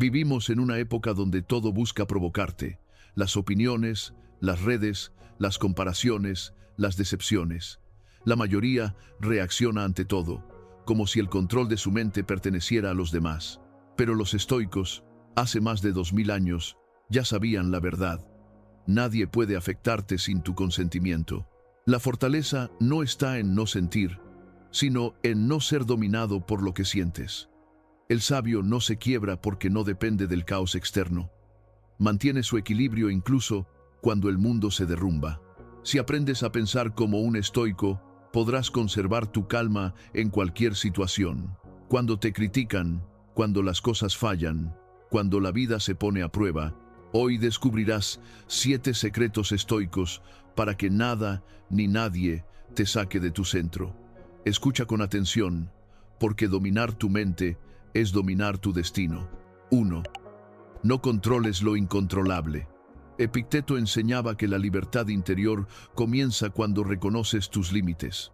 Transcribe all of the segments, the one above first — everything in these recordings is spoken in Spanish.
Vivimos en una época donde todo busca provocarte. Las opiniones, las redes, las comparaciones, las decepciones. La mayoría reacciona ante todo, como si el control de su mente perteneciera a los demás. Pero los estoicos, hace más de 2000 años, ya sabían la verdad. Nadie puede afectarte sin tu consentimiento. La fortaleza no está en no sentir, sino en no ser dominado por lo que sientes. El sabio no se quiebra porque no depende del caos externo. Mantiene su equilibrio incluso cuando el mundo se derrumba. Si aprendes a pensar como un estoico, podrás conservar tu calma en cualquier situación. Cuando te critican, cuando las cosas fallan, cuando la vida se pone a prueba, hoy descubrirás 7 secretos estoicos para que nada ni nadie te saque de tu centro. Escucha con atención, porque dominar tu mente es dominar tu destino. 1. No controles lo incontrolable. Epicteto enseñaba que la libertad interior comienza cuando reconoces tus límites.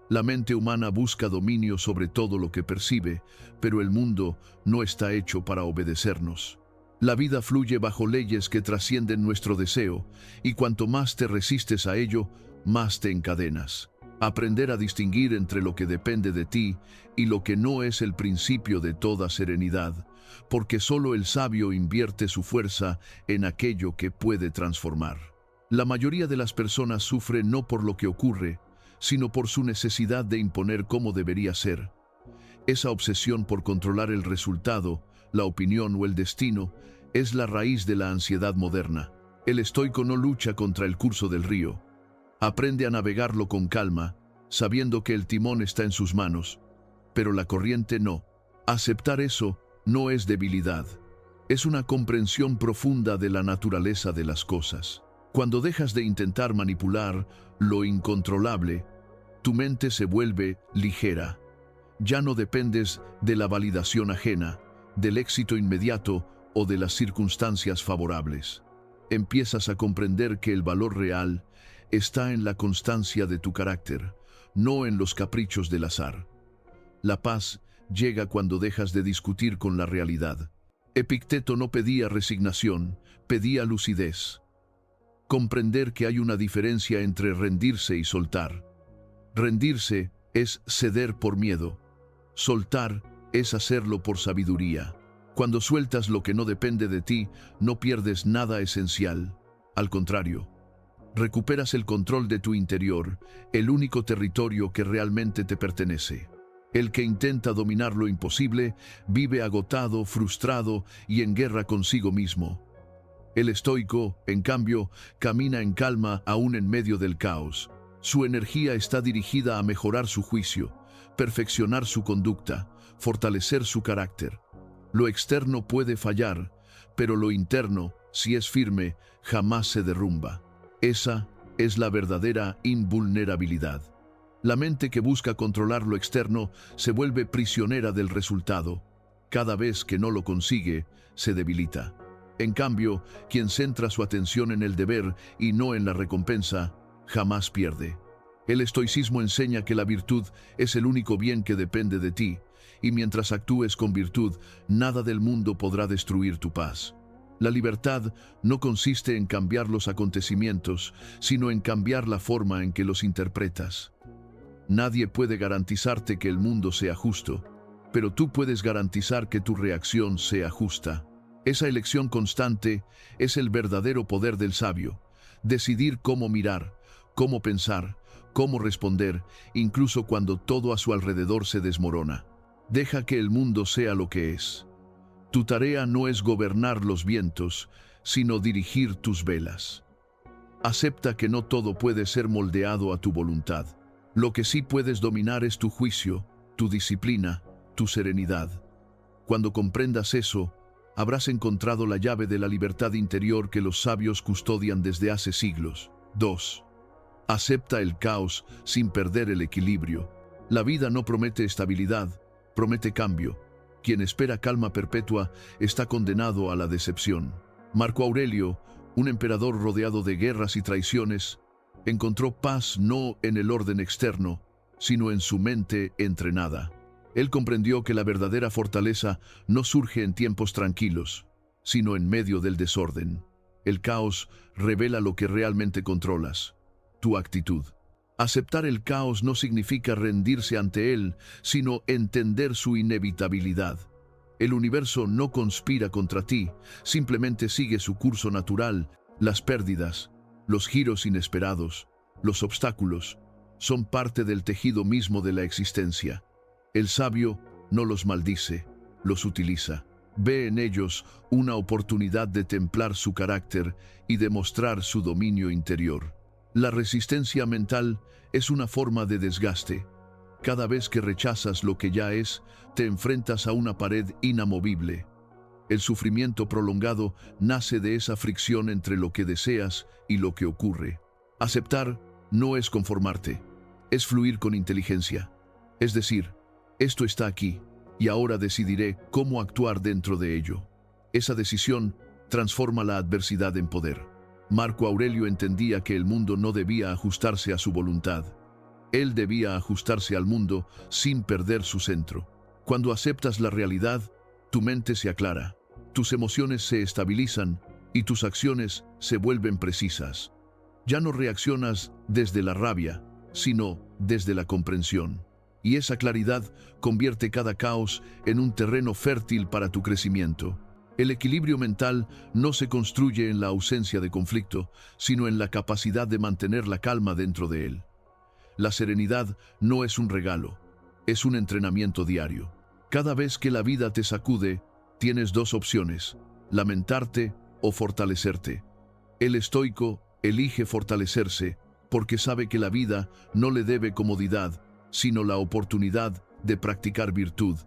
La mente humana busca dominio sobre todo lo que percibe, pero el mundo no está hecho para obedecernos. La vida fluye bajo leyes que trascienden nuestro deseo, y cuanto más te resistes a ello, más te encadenas. Aprender a distinguir entre lo que depende de ti y lo que no es el principio de toda serenidad, porque solo el sabio invierte su fuerza en aquello que puede transformar. La mayoría de las personas sufre no por lo que ocurre, sino por su necesidad de imponer cómo debería ser. Esa obsesión por controlar el resultado, la opinión o el destino, es la raíz de la ansiedad moderna. El estoico no lucha contra el curso del río. Aprende a navegarlo con calma, sabiendo que el timón está en sus manos, pero la corriente no. Aceptar eso no es debilidad, es una comprensión profunda de la naturaleza de las cosas. Cuando dejas de intentar manipular lo incontrolable, tu mente se vuelve ligera. Ya no dependes de la validación ajena, del éxito inmediato o de las circunstancias favorables. Empiezas a comprender que el valor real está en la constancia de tu carácter, no en los caprichos del azar. La paz llega cuando dejas de discutir con la realidad. Epicteto no pedía resignación, pedía lucidez. Comprender que hay una diferencia entre rendirse y soltar. Rendirse es ceder por miedo. Soltar es hacerlo por sabiduría. Cuando sueltas lo que no depende de ti, no pierdes nada esencial. Al contrario, recuperas el control de tu interior, el único territorio que realmente te pertenece. El que intenta dominar lo imposible vive agotado, frustrado y en guerra consigo mismo. El estoico, en cambio, camina en calma aún en medio del caos. Su energía está dirigida a mejorar su juicio, perfeccionar su conducta, fortalecer su carácter. Lo externo puede fallar, pero lo interno, si es firme, jamás se derrumba. Esa es la verdadera invulnerabilidad. La mente que busca controlar lo externo se vuelve prisionera del resultado. Cada vez que no lo consigue, se debilita. En cambio, quien centra su atención en el deber y no en la recompensa, jamás pierde. El estoicismo enseña que la virtud es el único bien que depende de ti, y mientras actúes con virtud, nada del mundo podrá destruir tu paz. La libertad no consiste en cambiar los acontecimientos, sino en cambiar la forma en que los interpretas. Nadie puede garantizarte que el mundo sea justo, pero tú puedes garantizar que tu reacción sea justa. Esa elección constante es el verdadero poder del sabio. Decidir cómo mirar, cómo pensar, cómo responder, incluso cuando todo a su alrededor se desmorona. Deja que el mundo sea lo que es. Tu tarea no es gobernar los vientos, sino dirigir tus velas. Acepta que no todo puede ser moldeado a tu voluntad. Lo que sí puedes dominar es tu juicio, tu disciplina, tu serenidad. Cuando comprendas eso, habrás encontrado la llave de la libertad interior que los sabios custodian desde hace siglos. 2. Acepta el caos sin perder el equilibrio. La vida no promete estabilidad, promete cambio. Quien espera calma perpetua está condenado a la decepción. Marco Aurelio, un emperador rodeado de guerras y traiciones, encontró paz no en el orden externo, sino en su mente entrenada. Él comprendió que la verdadera fortaleza no surge en tiempos tranquilos, sino en medio del desorden. El caos revela lo que realmente controlas, tu actitud. Aceptar el caos no significa rendirse ante él, sino entender su inevitabilidad. El universo no conspira contra ti, simplemente sigue su curso natural. Las pérdidas, los giros inesperados, los obstáculos, son parte del tejido mismo de la existencia. El sabio no los maldice, los utiliza. Ve en ellos una oportunidad de templar su carácter y demostrar su dominio interior. La resistencia mental es una forma de desgaste. Cada vez que rechazas lo que ya es, te enfrentas a una pared inamovible. El sufrimiento prolongado nace de esa fricción entre lo que deseas y lo que ocurre. Aceptar no es conformarte, es fluir con inteligencia. Es decir, esto está aquí, y ahora decidiré cómo actuar dentro de ello. Esa decisión transforma la adversidad en poder. Marco Aurelio entendía que el mundo no debía ajustarse a su voluntad. Él debía ajustarse al mundo sin perder su centro. Cuando aceptas la realidad, tu mente se aclara, tus emociones se estabilizan y tus acciones se vuelven precisas. Ya no reaccionas desde la rabia, sino desde la comprensión. Y esa claridad convierte cada caos en un terreno fértil para tu crecimiento. El equilibrio mental no se construye en la ausencia de conflicto, sino en la capacidad de mantener la calma dentro de él. La serenidad no es un regalo, es un entrenamiento diario. Cada vez que la vida te sacude, tienes dos opciones: lamentarte o fortalecerte. El estoico elige fortalecerse porque sabe que la vida no le debe comodidad, sino la oportunidad de practicar virtud.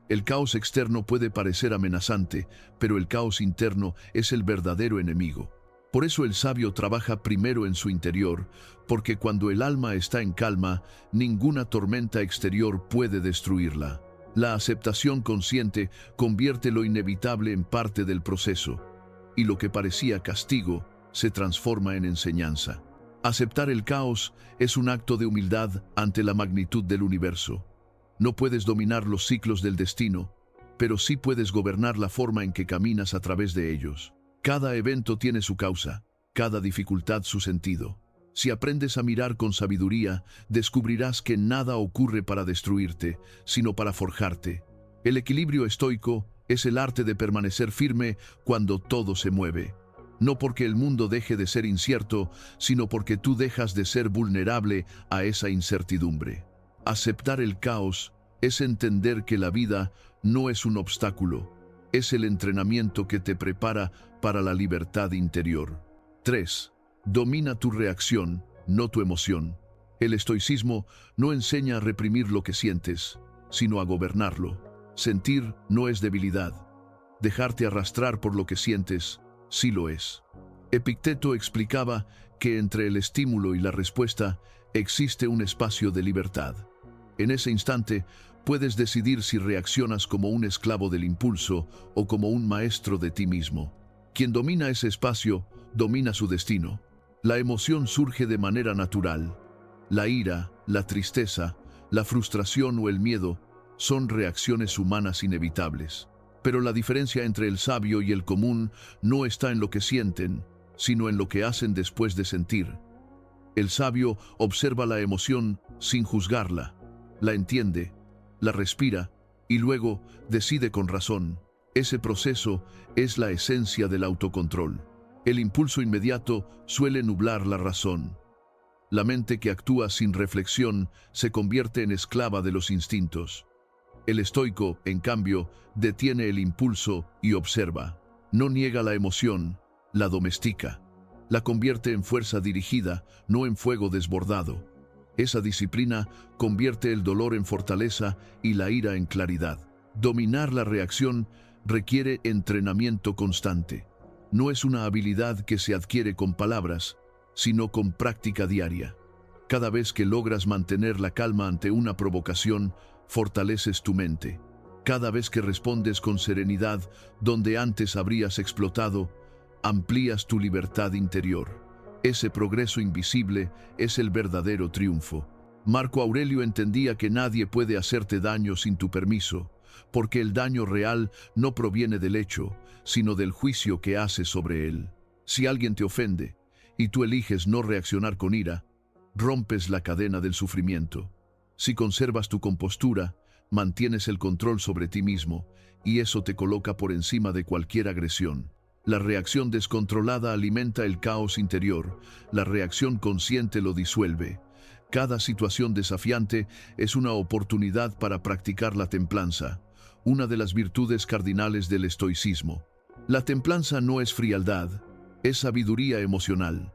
El caos externo puede parecer amenazante, pero el caos interno es el verdadero enemigo. Por eso el sabio trabaja primero en su interior, porque cuando el alma está en calma, ninguna tormenta exterior puede destruirla. La aceptación consciente convierte lo inevitable en parte del proceso, y lo que parecía castigo se transforma en enseñanza. Aceptar el caos es un acto de humildad ante la magnitud del universo. No puedes dominar los ciclos del destino, pero sí puedes gobernar la forma en que caminas a través de ellos. Cada evento tiene su causa, cada dificultad su sentido. Si aprendes a mirar con sabiduría, descubrirás que nada ocurre para destruirte, sino para forjarte. El equilibrio estoico es el arte de permanecer firme cuando todo se mueve. No porque el mundo deje de ser incierto, sino porque tú dejas de ser vulnerable a esa incertidumbre. Aceptar el caos es entender que la vida no es un obstáculo, es el entrenamiento que te prepara para la libertad interior. 3. Domina tu reacción, no tu emoción. El estoicismo no enseña a reprimir lo que sientes, sino a gobernarlo. Sentir no es debilidad. Dejarte arrastrar por lo que sientes, sí lo es. Epicteto explicaba que entre el estímulo y la respuesta existe un espacio de libertad. En ese instante, puedes decidir si reaccionas como un esclavo del impulso o como un maestro de ti mismo. Quien domina ese espacio, domina su destino. La emoción surge de manera natural. La ira, la tristeza, la frustración o el miedo son reacciones humanas inevitables. Pero la diferencia entre el sabio y el común no está en lo que sienten, sino en lo que hacen después de sentir. El sabio observa la emoción sin juzgarla, la entiende, la respira y luego decide con razón. Ese proceso es la esencia del autocontrol. El impulso inmediato suele nublar la razón. La mente que actúa sin reflexión se convierte en esclava de los instintos. El estoico, en cambio, detiene el impulso y observa. No niega la emoción, la domestica. La convierte en fuerza dirigida, no en fuego desbordado. Esa disciplina convierte el dolor en fortaleza y la ira en claridad. Dominar la reacción requiere entrenamiento constante. No es una habilidad que se adquiere con palabras, sino con práctica diaria. Cada vez que logras mantener la calma ante una provocación, fortaleces tu mente. Cada vez que respondes con serenidad donde antes habrías explotado, amplías tu libertad interior. Ese progreso invisible es el verdadero triunfo. Marco Aurelio entendía que nadie puede hacerte daño sin tu permiso, porque el daño real no proviene del hecho, sino del juicio que haces sobre él. Si alguien te ofende, y tú eliges no reaccionar con ira, rompes la cadena del sufrimiento. Si conservas tu compostura, mantienes el control sobre ti mismo, y eso te coloca por encima de cualquier agresión. La reacción descontrolada alimenta el caos interior, la reacción consciente lo disuelve. Cada situación desafiante es una oportunidad para practicar la templanza, una de las virtudes cardinales del estoicismo. La templanza no es frialdad, es sabiduría emocional.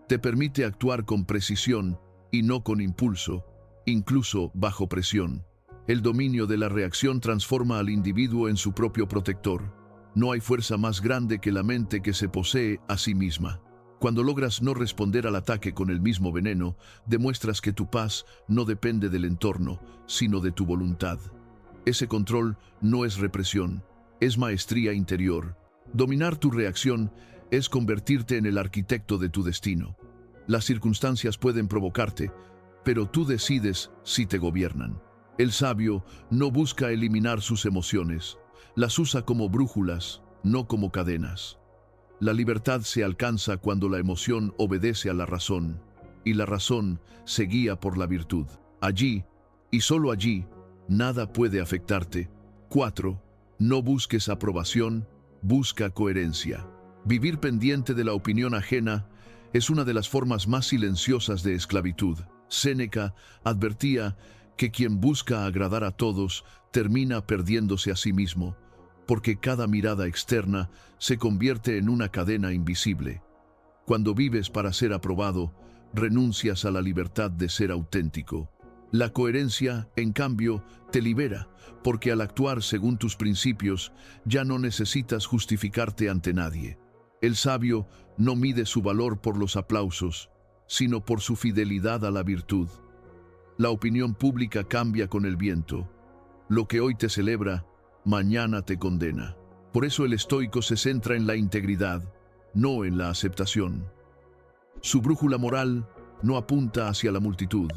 Te permite actuar con precisión y no con impulso, incluso bajo presión. El dominio de la reacción transforma al individuo en su propio protector. No hay fuerza más grande que la mente que se posee a sí misma. Cuando logras no responder al ataque con el mismo veneno, demuestras que tu paz no depende del entorno, sino de tu voluntad. Ese control no es represión, es maestría interior. Dominar tu reacción es convertirte en el arquitecto de tu destino. Las circunstancias pueden provocarte, pero tú decides si te gobiernan. El sabio no busca eliminar sus emociones, las usa como brújulas, no como cadenas. La libertad se alcanza cuando la emoción obedece a la razón, y la razón se guía por la virtud. Allí, y solo allí, nada puede afectarte. 4. No busques aprobación, busca coherencia. Vivir pendiente de la opinión ajena es una de las formas más silenciosas de esclavitud. Séneca advertía que quien busca agradar a todos termina perdiéndose a sí mismo, porque cada mirada externa se convierte en una cadena invisible. Cuando vives para ser aprobado, renuncias a la libertad de ser auténtico. La coherencia, en cambio, te libera, porque al actuar según tus principios, ya no necesitas justificarte ante nadie. El sabio no mide su valor por los aplausos, sino por su fidelidad a la virtud. La opinión pública cambia con el viento. Lo que hoy te celebra, mañana te condena. Por eso el estoico se centra en la integridad, no en la aceptación. Su brújula moral no apunta hacia la multitud,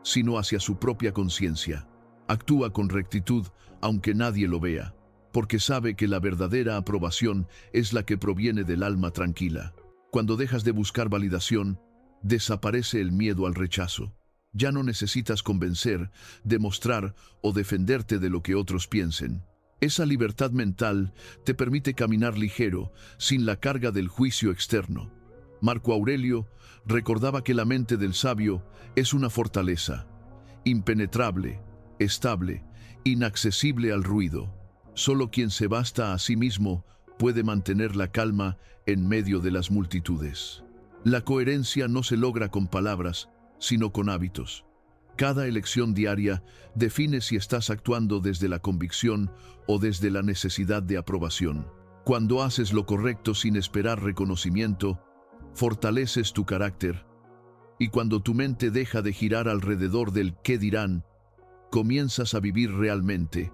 sino hacia su propia conciencia. Actúa con rectitud, aunque nadie lo vea, porque sabe que la verdadera aprobación es la que proviene del alma tranquila. Cuando dejas de buscar validación, desaparece el miedo al rechazo. Ya no necesitas convencer, demostrar o defenderte de lo que otros piensen. Esa libertad mental te permite caminar ligero, sin la carga del juicio externo. Marco Aurelio recordaba que la mente del sabio es una fortaleza, impenetrable, estable, inaccesible al ruido. Solo quien se basta a sí mismo puede mantener la calma en medio de las multitudes. La coherencia no se logra con palabras, sino con hábitos. Cada elección diaria define si estás actuando desde la convicción o desde la necesidad de aprobación. Cuando haces lo correcto sin esperar reconocimiento, fortaleces tu carácter. Y cuando tu mente deja de girar alrededor del qué dirán, comienzas a vivir realmente,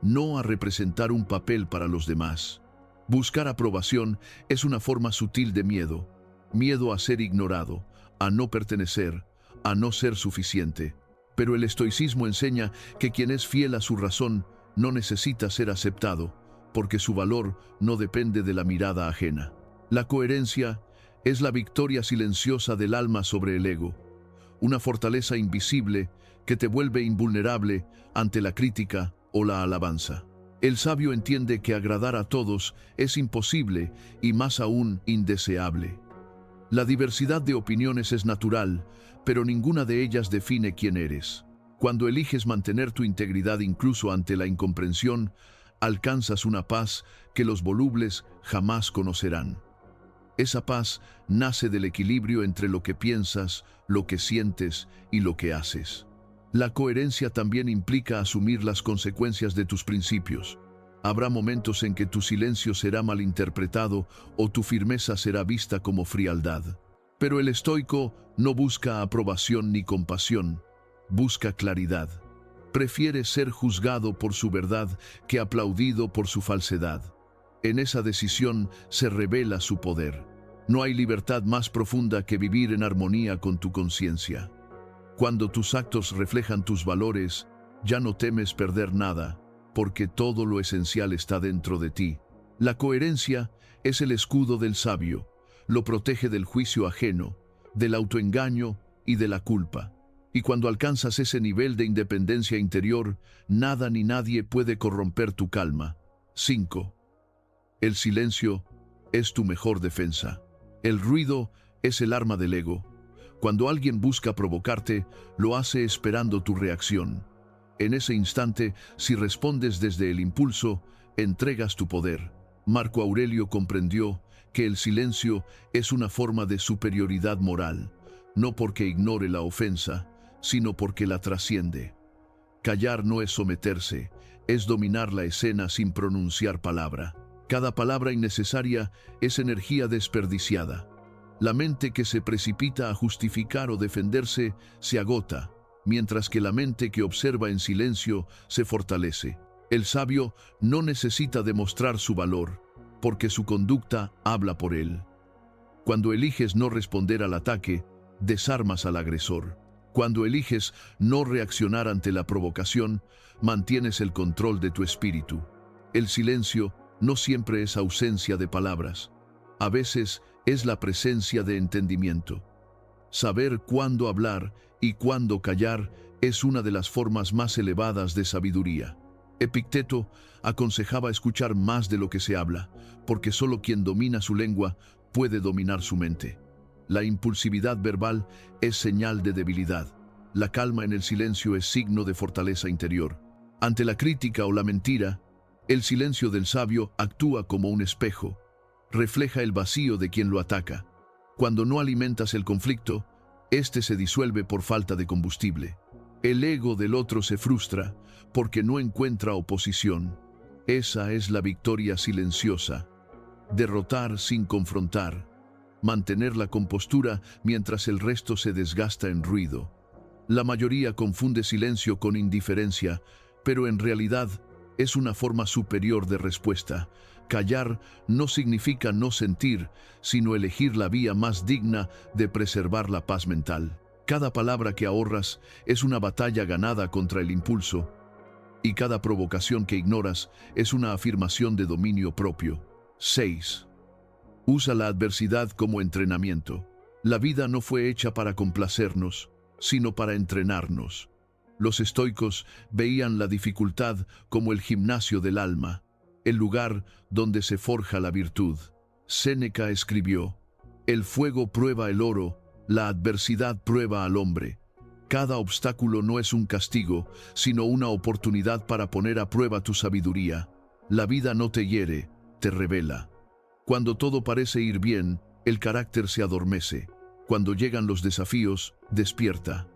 no a representar un papel para los demás. Buscar aprobación es una forma sutil de miedo. Miedo a ser ignorado, a no pertenecer, a no ser suficiente. Pero el estoicismo enseña que quien es fiel a su razón no necesita ser aceptado, porque su valor no depende de la mirada ajena. La coherencia es la victoria silenciosa del alma sobre el ego, una fortaleza invisible que te vuelve invulnerable ante la crítica o la alabanza. El sabio entiende que agradar a todos es imposible y más aún indeseable. La diversidad de opiniones es natural, pero ninguna de ellas define quién eres. Cuando eliges mantener tu integridad incluso ante la incomprensión, alcanzas una paz que los volubles jamás conocerán. Esa paz nace del equilibrio entre lo que piensas, lo que sientes y lo que haces. La coherencia también implica asumir las consecuencias de tus principios. Habrá momentos en que tu silencio será malinterpretado o tu firmeza será vista como frialdad. Pero el estoico no busca aprobación ni compasión, busca claridad. Prefiere ser juzgado por su verdad que aplaudido por su falsedad. En esa decisión se revela su poder. No hay libertad más profunda que vivir en armonía con tu conciencia. Cuando tus actos reflejan tus valores, ya no temes perder nada, porque todo lo esencial está dentro de ti. La coherencia es el escudo del sabio, lo protege del juicio ajeno, del autoengaño y de la culpa. Y cuando alcanzas ese nivel de independencia interior, nada ni nadie puede corromper tu calma. 5. El silencio es tu mejor defensa. El ruido es el arma del ego. Cuando alguien busca provocarte, lo hace esperando tu reacción. En ese instante, si respondes desde el impulso, entregas tu poder. Marco Aurelio comprendió que el silencio es una forma de superioridad moral, no porque ignore la ofensa, sino porque la trasciende. Callar no es someterse, es dominar la escena sin pronunciar palabra. Cada palabra innecesaria es energía desperdiciada. La mente que se precipita a justificar o defenderse se agota, mientras que la mente que observa en silencio se fortalece. El sabio no necesita demostrar su valor, porque su conducta habla por él. Cuando eliges no responder al ataque, desarmas al agresor. Cuando eliges no reaccionar ante la provocación, mantienes el control de tu espíritu. El silencio no siempre es ausencia de palabras. A veces es la presencia de entendimiento. Saber cuándo hablar y cuándo callar es una de las formas más elevadas de sabiduría. Epicteto aconsejaba escuchar más de lo que se habla, porque solo quien domina su lengua puede dominar su mente. La impulsividad verbal es señal de debilidad. La calma en el silencio es signo de fortaleza interior. Ante la crítica o la mentira, el silencio del sabio actúa como un espejo. Refleja el vacío de quien lo ataca. Cuando no alimentas el conflicto, éste se disuelve por falta de combustible. El ego del otro se frustra porque no encuentra oposición. Esa es la victoria silenciosa. Derrotar sin confrontar. Mantener la compostura mientras el resto se desgasta en ruido. La mayoría confunde silencio con indiferencia, pero en realidad es una forma superior de respuesta. Callar no significa no sentir, sino elegir la vía más digna de preservar la paz mental. Cada palabra que ahorras es una batalla ganada contra el impulso, y cada provocación que ignoras es una afirmación de dominio propio. 6. Usa la adversidad como entrenamiento. La vida no fue hecha para complacernos, sino para entrenarnos. Los estoicos veían la dificultad como el gimnasio del alma, el lugar donde se forja la virtud. Séneca escribió: «El fuego prueba el oro, la adversidad prueba al hombre». Cada obstáculo no es un castigo, sino una oportunidad para poner a prueba tu sabiduría. La vida no te hiere, te revela. Cuando todo parece ir bien, el carácter se adormece. Cuando llegan los desafíos, despierta.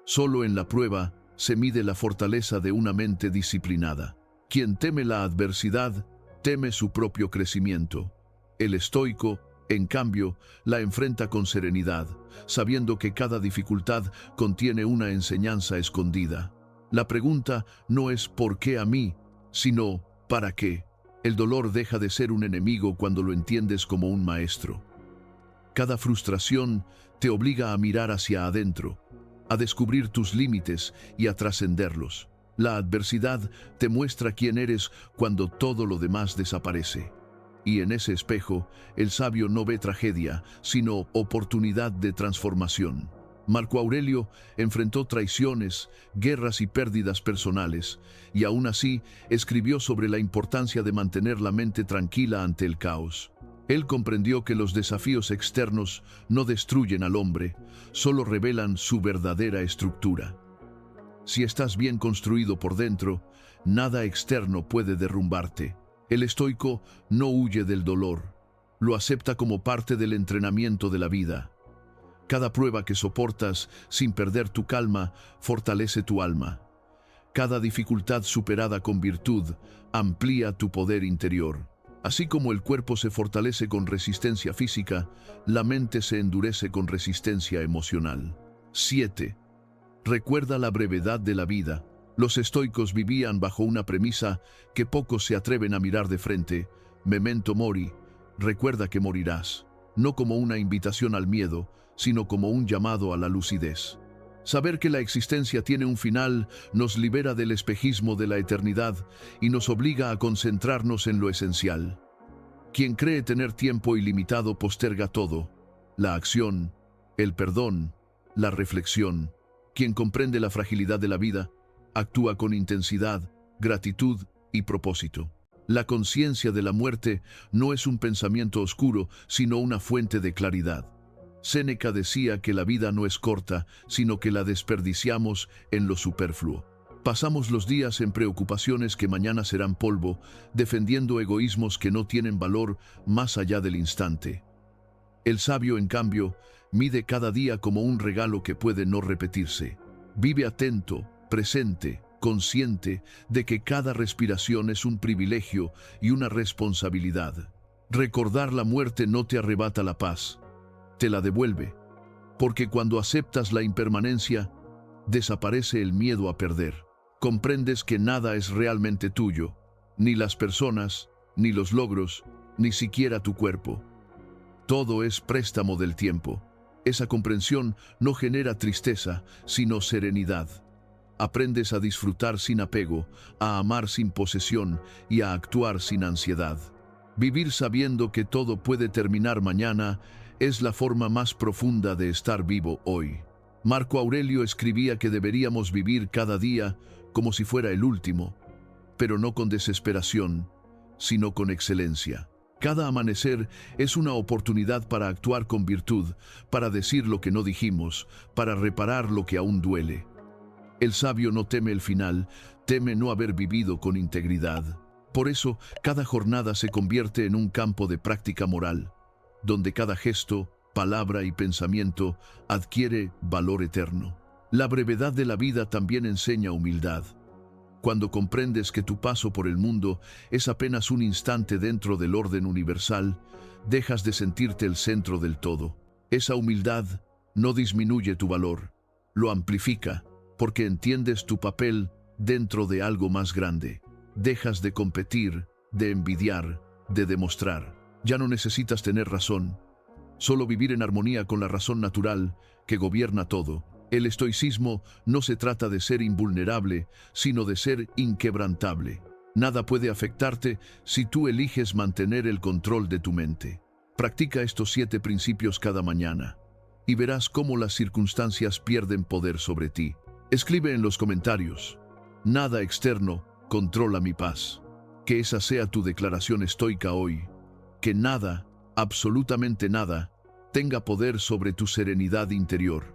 Solo en la prueba se mide la fortaleza de una mente disciplinada. Quien teme la adversidad, teme su propio crecimiento. El estoico, en cambio, la enfrenta con serenidad, sabiendo que cada dificultad contiene una enseñanza escondida. La pregunta no es ¿por qué a mí?, sino ¿para qué? El dolor deja de ser un enemigo cuando lo entiendes como un maestro. Cada frustración te obliga a mirar hacia adentro, a descubrir tus límites y a trascenderlos. La adversidad te muestra quién eres cuando todo lo demás desaparece. Y en ese espejo, el sabio no ve tragedia, sino oportunidad de transformación. Marco Aurelio enfrentó traiciones, guerras y pérdidas personales, y aún así escribió sobre la importancia de mantener la mente tranquila ante el caos. Él comprendió que los desafíos externos no destruyen al hombre, solo revelan su verdadera estructura. Si estás bien construido por dentro, nada externo puede derrumbarte. El estoico no huye del dolor, lo acepta como parte del entrenamiento de la vida. Cada prueba que soportas sin perder tu calma fortalece tu alma. Cada dificultad superada con virtud amplía tu poder interior. Así como el cuerpo se fortalece con resistencia física, la mente se endurece con resistencia emocional. 7. Recuerda la brevedad de la vida. Los estoicos vivían bajo una premisa que pocos se atreven a mirar de frente: memento mori, recuerda que morirás, no como una invitación al miedo, sino como un llamado a la lucidez. Saber que la existencia tiene un final nos libera del espejismo de la eternidad y nos obliga a concentrarnos en lo esencial. Quien cree tener tiempo ilimitado posterga todo: la acción, el perdón, la reflexión. Quien comprende la fragilidad de la vida, actúa con intensidad, gratitud y propósito. La conciencia de la muerte no es un pensamiento oscuro, sino una fuente de claridad. Séneca decía que la vida no es corta, sino que la desperdiciamos en lo superfluo. Pasamos los días en preocupaciones que mañana serán polvo, defendiendo egoísmos que no tienen valor más allá del instante. El sabio, en cambio, mide cada día como un regalo que puede no repetirse. Vive atento, presente, consciente de que cada respiración es un privilegio y una responsabilidad. Recordar la muerte no te arrebata la paz, te la devuelve, porque cuando aceptas la impermanencia, desaparece el miedo a perder. Comprendes que nada es realmente tuyo, ni las personas, ni los logros, ni siquiera tu cuerpo. Todo es préstamo del tiempo. Esa comprensión no genera tristeza, sino serenidad. Aprendes a disfrutar sin apego, a amar sin posesión y a actuar sin ansiedad. Vivir sabiendo que todo puede terminar mañana es la forma más profunda de estar vivo hoy. Marco Aurelio escribía que deberíamos vivir cada día como si fuera el último, pero no con desesperación, sino con excelencia. Cada amanecer es una oportunidad para actuar con virtud, para decir lo que no dijimos, para reparar lo que aún duele. El sabio no teme el final, teme no haber vivido con integridad. Por eso, cada jornada se convierte en un campo de práctica moral, donde cada gesto, palabra y pensamiento adquiere valor eterno. La brevedad de la vida también enseña humildad. Cuando comprendes que tu paso por el mundo es apenas un instante dentro del orden universal, dejas de sentirte el centro del todo. Esa humildad no disminuye tu valor, lo amplifica, porque entiendes tu papel dentro de algo más grande. Dejas de competir, de envidiar, de demostrar. Ya no necesitas tener razón, solo vivir en armonía con la razón natural que gobierna todo. El estoicismo no se trata de ser invulnerable, sino de ser inquebrantable. Nada puede afectarte si tú eliges mantener el control de tu mente. Practica estos 7 principios cada mañana y verás cómo las circunstancias pierden poder sobre ti. Escribe en los comentarios: nada externo controla mi paz. Que esa sea tu declaración estoica hoy. Que nada, absolutamente nada, tenga poder sobre tu serenidad interior.